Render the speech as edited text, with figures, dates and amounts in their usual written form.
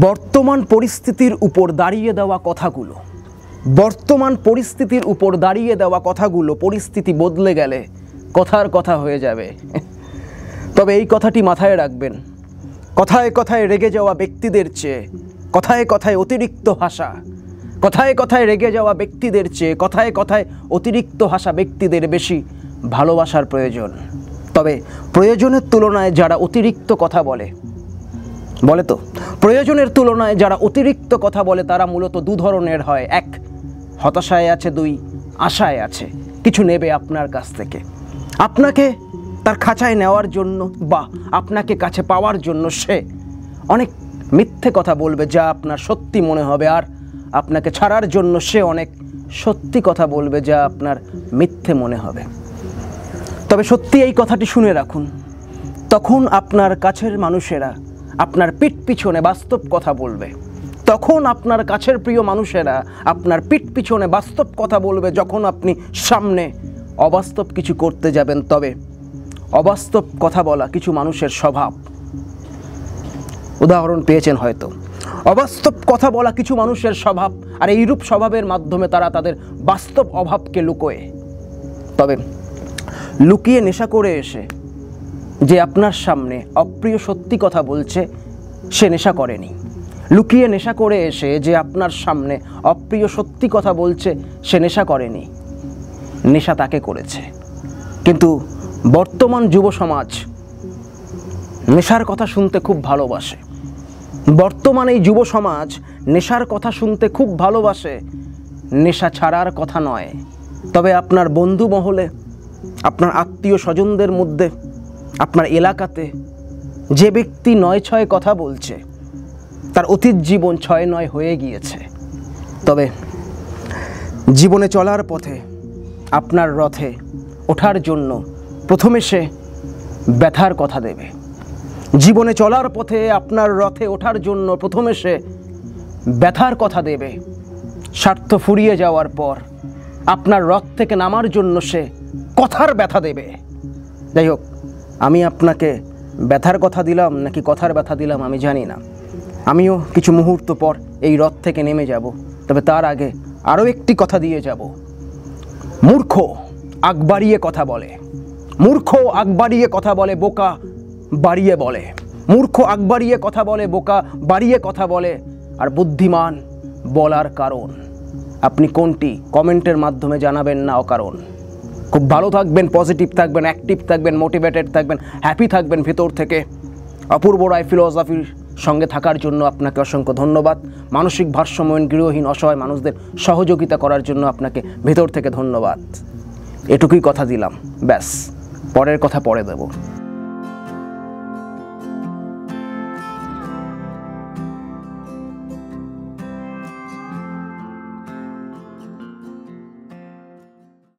বর্তমান পরিস্থিতির উপর দাঁড়িয়ে দেওয়া কথাগুলো, বর্তমান পরিস্থিতির উপর দাঁড়িয়ে দেওয়া কথাগুলো পরিস্থিতি বদলে গেলে কথার কথা হয়ে যাবে। তবে এই কথাটি মাথায় রাখবেন, কথায় কথায় রেগে যাওয়া ব্যক্তিদের চেয়ে কথায় কথায় অতিরিক্ত হাসা, কথায় কথায় রেগে যাওয়া ব্যক্তিদের চেয়ে কথায় কথায় অতিরিক্ত হাসা ব্যক্তিদের বেশি ভালোবাসার প্রয়োজন। তবে প্রয়োজনের তুলনায় যারা অতিরিক্ত কথা বলে তো প্রয়োজনের তুলনায় যারা অতিরিক্ত কথা বলে তারা মূলত দু ধরনের হয়। এক, হতাশায় আছে, দুই, আশায় আছে কিছু নেবে আপনার কাছ থেকে। আপনাকে তার খাঁচায় নেওয়ার জন্য বা আপনাকে কাছে পাওয়ার জন্য সে অনেক মিথ্যে কথা বলবে যা আপনার সত্যি মনে হবে, আর আপনাকে ছাড়ার জন্য সে অনেক সত্যি কথা বলবে যা আপনার মিথ্যে মনে হবে। তবে সত্যি এই কথাটি শুনে রাখুন, তখন আপনার কাছের মানুষেরা আপনার পিঠ পিছনে বাস্তব কথা বলবে, তখন আপনার কাছের প্রিয় মানুষেরা আপনার পিঠ পিছনে বাস্তব কথা বলবে যখন আপনি সামনে অবাস্তব কিছু করতে যাবেন। তবে অবাস্তব কথা বলা কিছু মানুষের স্বভাব, উদাহরণ পেয়েছেন হয়তো। অবাস্তব কথা বলা কিছু মানুষের স্বভাব, আর এইরূপ স্বভাবের মাধ্যমে তারা তাদের বাস্তব অভাবকে লুকোয়। তবে লুকিয়ে নেশা করে এসে যে আপনার সামনে অপ্রিয় সত্যি কথা বলছে সে নেশা করেনি। লুকিয়ে নেশা করে এসে যে আপনার সামনে অপ্রিয় সত্যি কথা বলছে সে নেশা করেনি, নেশা তাকে করেছে। কিন্তু বর্তমান যুব সমাজ নেশার কথা শুনতে খুব ভালোবাসে। বর্তমান এই যুব সমাজ নেশার কথা শুনতে খুব ভালোবাসে, নেশা ছাড়ার কথা নয়। তবে আপনার বন্ধু মহলে, আপনার আত্মীয় স্বজনদের মধ্যে, আপনার এলাকাতে যে ব্যক্তি ৯-৬ কথা বলছে তার অতীত জীবন ৬-৯ হয়ে গিয়েছে। তবে জীবনে চলার পথে আপনার রথে ওঠার জন্য প্রথমে সে ব্যথার কথা দেবে। জীবনে চলার পথে আপনার রথে ওঠার জন্য প্রথমে সে ব্যথার কথা দেবে। স্বার্থ ফুরিয়ে যাওয়ার পর আপনার রথ থেকে নামার জন্য সে কথার ব্যথা দেবে। যাই হোক, আমি আপনাকে ব্যথার কথা দিলাম নাকি কথার ব্যথা দিলাম আমি জানি না। আমিও কিছু মুহূর্ত পর এই রথ থেকে নেমে যাব। তবে তার আগে আরও একটি কথা দিয়ে যাব। মূর্খ আগ বাড়িয়ে কথা বলে, মূর্খ আগ বাড়িয়ে কথা বলে, বোকা বাড়িয়ে বলে। মূর্খ আগ বাড়িয়ে কথা বলে, বোকা বাড়িয়ে কথা বলে, আর বুদ্ধিমান বলার কারণ। আপনি কোনটি কমেন্টের মাধ্যমে জানাবেন না অকারণ। খুব ভালো থাকবেন, পজিটিভ থাকবেন, অ্যাক্টিভ থাকবেন, মোটিভেটেড থাকবেন, হ্যাপি থাকবেন ভেতর থেকে। অপূর্ব রায় ফিলোসফির সঙ্গে থাকার জন্য আপনাকে অসংখ্য ধন্যবাদ। মানসিক ভারসাম্যহীন, গৃহহীন, অসহায় মানুষদের সহযোগিতা করার জন্য আপনাকে ভেতর থেকে ধন্যবাদ। এটুকুই কথা দিলাম, ব্যাস, পরের কথা পরে দেব।